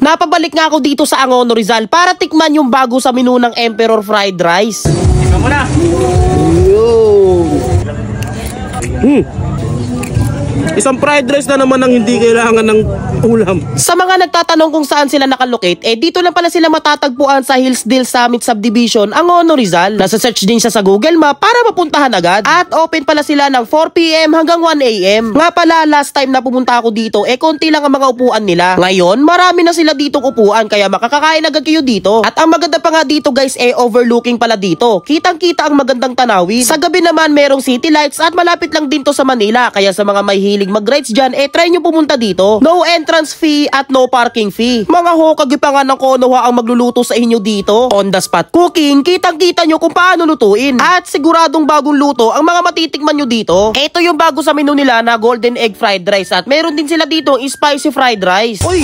Napabalik nga ako dito sa Angono Rizal para tikman yung bago sa menu ng Emperor Fried Rice. Tingnan mo na. Isang fried rice na naman ang hindi kailangan ng ulam. Sa mga nagtatanong kung saan sila nakalocate, dito lang pala sila matatagpuan sa Hillsdale Summit Subdivision, Angono Rizal. Nasa search din siya sa Google Map para mapuntahan agad. At open pala sila ng 4 PM hanggang 1 AM. Nga pala, last time na pumunta ako dito, konti lang ang mga upuan nila. Ngayon, marami na sila ditong upuan, kaya makakakain agad kayo dito. At ang maganda pa nga dito guys, overlooking pala dito. Kitang-kita ang magandang tanawin. Sa gabi naman, merong city lights at malapit lang din to sa Manila. Kaya sa mga may hilig mag-rides dyan, try nyo pumunta dito. No entrance fee at no parking fee. Mga hokage pa nga ng Konoha ang magluluto sa inyo dito. On the spot cooking, kitang-kita nyo kung paano lutuin. At siguradong bagong luto ang mga matitikman nyo dito. Ito yung bago sa menu nila na golden egg fried rice. At meron din sila dito spicy fried rice. Uy!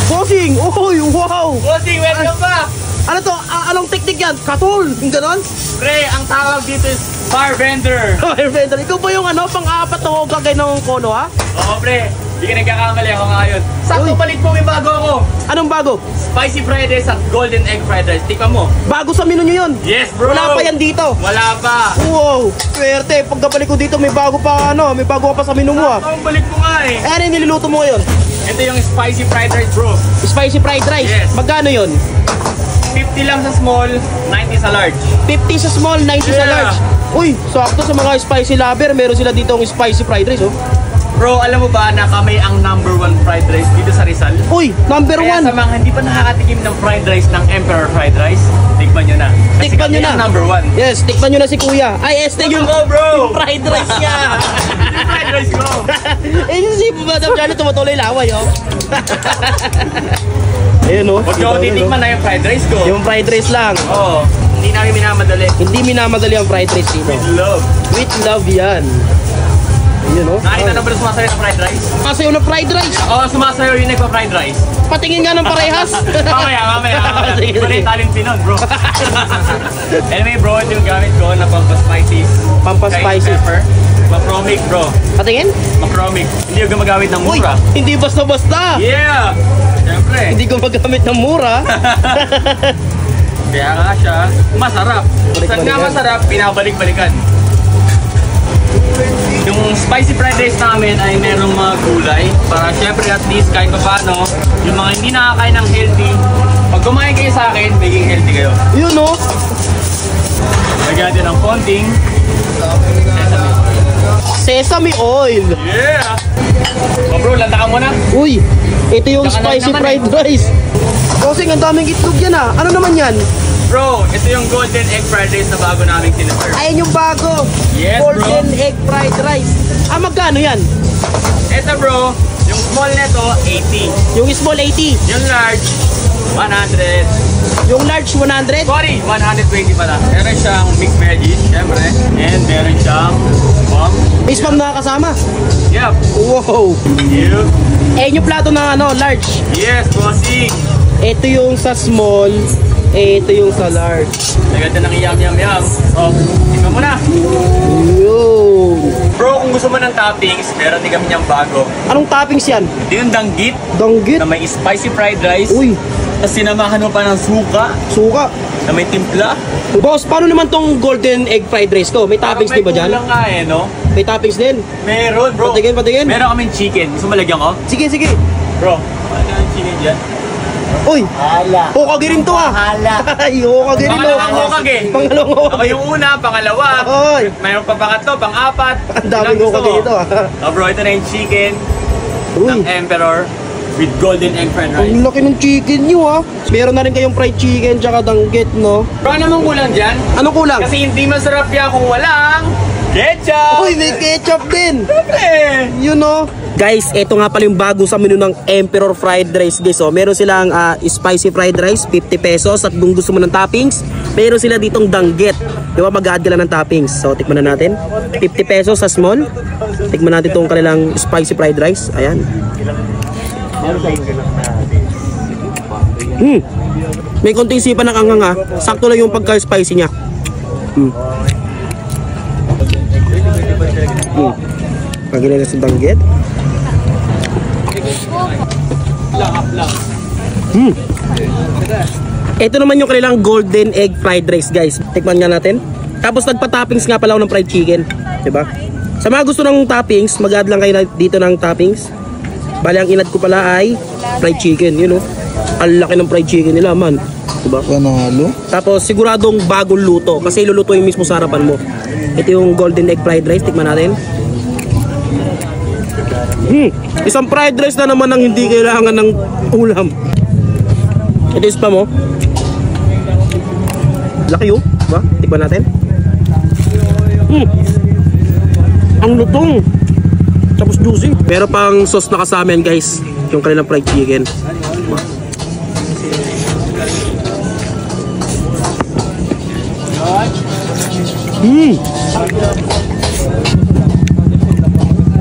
Bossing! Uy! Wow! Bossing, welcome back! Ano to? Anong teknik yan? Katol? Yung ganon? Pre, ang tawag dito is bar vendor. Fire vendor. Ikaw ba yung pang-apat na hokage ng Konoha? Oo, pre. Hindi ka nagkakamali ako ngayon. Sakto palit po may bago ako. Anong bago? Spicy fried rice at golden egg fried rice. Tikman mo. Bago sa menu nyo yun? Yes, bro. Wala pa yan dito? Wala pa. Wow! Swerte! Pagkabalik ko dito, may bago pa may bago pa sa menu mo Ang balik ko nga eh. Ano yung niluluto mo ngayon? Ito yung spicy fried rice, bro. Spicy fried rice? Yes. Magkano yun? 50 lang sa small, 90 sa large. 50 sa small, 90 sa Yeah. large. Uy, sakto sa mga spicy lover, meron sila dito ang spicy fried rice, oh. Bro, alam mo ba na kami ang #1 fried rice dito sa Rizal? Uy, number Kaya 1. sa mga hindi pa nakakatikim ng fried rice ng Emperor Fried Rice, tikman nyo na. Kasi Tikman nyo kami na. ang #1. Yes, tikman nyo na si Kuya. Ay, yung Go, bro! fried rice niya. Fried rice, bro! Si Madam Charlie tumutuloy laway, oh. Ayun, oh. Huwag nyo titikman na yung fried rice ko. Yung fried rice lang. Oo, hindi namin minamadali. Hindi minamadali ang fried rice dito. Love. With love yan. Yun, oh. Nakita na ba na sumasayo ng fried rice? Masayo na fried rice. Oo, sumasayo yung nagpa-fried rice. Patingin nga ng parehas. Mamaya. Sige, Wala sige. yung talent pinon, bro. Anyway, bro, ito yung gamit ko na pampaspicy. Pampaspicy. Cayenne pepper. Macromic, bro. Patingin? Macromic. Hindi yung gumagamit ng Uy, mura. hindi basta-basta. Yeah! Siyempre. Hindi ko magamit ng mura. Kaya nga siya, masarap. Saan nga masarap, pinabalik-balikan. Yung spicy fried rice namin ay merong mga gulay para syempre at least kahit pa paano yung mga hindi nakakain ng healthy, pag kumain kayo sa akin, maging healthy kayo. Yun, oh. Lagyan din ng konting Sesame oil. yeah! Oh bro, lantakan mo na. Uy, ito yung Tsaka spicy naman fried rice. Bossing, ang daming itlog yan, ah. Ano naman yan? Bro, ito yung golden egg fried rice na bago namin sinaserve. Ayun yung bago. Yes, bro. Golden egg fried rice. Magkano yan? Ito bro, yung small neto, 80. Yung small 80. Yung large, 100. Yung large 100. Sorry, 120 pala. Meron siyang mixed veggies, syempre. And meron siyang spam. May spam na kasama. Yep. Wow. Yep. Ayun yung plato na large. Yes, bossing. Ito yung sa small. Ito yung sa large. Naganda ng yum. Oh, tingnan mo na. Yun. Bro, kung gusto mo ng toppings, meron din kami niyang bago. Anong toppings yan? Ito yung danggit Danggit. na may spicy fried rice. Uy, Tapos sinamahan mo pa ng suka suka. na may timpla. Boss, paano naman tong golden egg fried rice ko? May toppings Parang di ba dyan? May kulang nga eh, no? May toppings din. Meron, bro. Patingin. Meron kaming chicken. Gusto mo lagyan ko? Sige. Bro, ano yung chicken dyan? Uy, Hala. hokage rin to, ah. Hala. Ay, hokage rin, oh. Pangalawang hokage. Pangalawang Ako hokage. yung una, pangalawa. Oy, Mayroon pa pangatlo, pang-apat. ang daming Ilang gusto hokage mo? dito, ah. Oh, bro, ito na yung chicken ng Uy, Emperor with golden egg fried rice. ang laki ng chicken nyo, ah. Meron na rin kayong fried chicken tsaka danggit, no? Bro, ano mong kulang dyan? Ano kulang? Kasi hindi masarap yan kung walang ketchup! Uy, may ketchup din. Siyempre! You know? Guys, ito nga pala yung bago sa menu ng Emperor Fried Rice, guys. So, meron silang spicy fried rice, 50 pesos. At kung gusto mo ng toppings, meron sila ditong danggit. Di ba, mag-add ka lang ng toppings. So, tikman na natin. 50 pesos sa small. Tikman natin itong kanilang spicy fried rice. Ayan. May konting sipa ng anghang, ha. Sakto lang yung pagka-spicy niya. Pagilala sa danggit. Lang. Ito naman yung kanilang golden egg fried rice, guys. Tikman nga natin. Tapos nagpa-toppings nga pala ako ng fried chicken, 'di ba? Sa mga gusto ng toppings, mag-add lang kayo dito ng toppings. Bali ang inad ko pala ay fried chicken, you know. Ang laki ng fried chicken nila, man. 'Di ba? Panalo. Tapos siguradong bagong luto kasi lulutuin mismo sa harapan mo. Ito yung golden egg fried rice, tikman natin. Isang fried rice na naman ang hindi kailangan ng ulam. Ito is pa mo. Laki yun, diba? Tikman natin. Ang lutong. Tapos juicy. Pero pang sauce na kasama yan, guys. Yung kanilang fried chicken. Diba?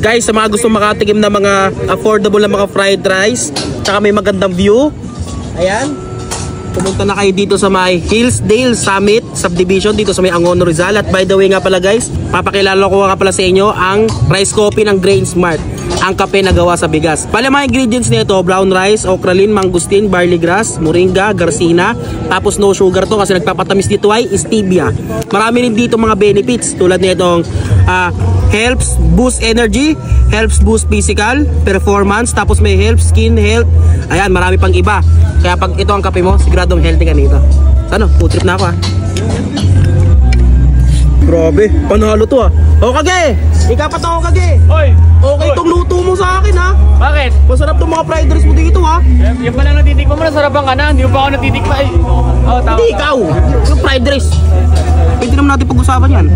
Guys, sa mga gusto makatikim na mga affordable na mga fried rice, tsaka may magandang view, ayan, pumunta na kayo dito sa may Hillsdale Summit Subdivision dito sa may Angono, Rizal. At by the way nga pala, guys, papakilala ko nga pala sa inyo ang rice coffee ng Grain Smart, ang kape na gawa sa bigas. Pala mga ingredients nito, brown rice, okralin, mangustin, barley grass, moringa, garcina, tapos no sugar to kasi nagpapatamis dito ay stevia. Marami rin dito mga benefits tulad nitong helps boost energy, helps boost physical performance, tapos may helps skin health. Ayan, marami pang iba. Kaya pag ito ang kape mo, siguradong healthy ka nito. Ano, food trip na ako Grabe, panalo to O Kage, ikapat ako Kage. Hoy! Okay itong luto mo sa akin Bakit? Masarap tong mga fried rice mo dito Yung pala natitikman mo, nasarapan ka na. Hindi mo pa ako natitikman. Tama. Hindi ikaw, yung fried rice. Pwede naman natin pag-usapan yan.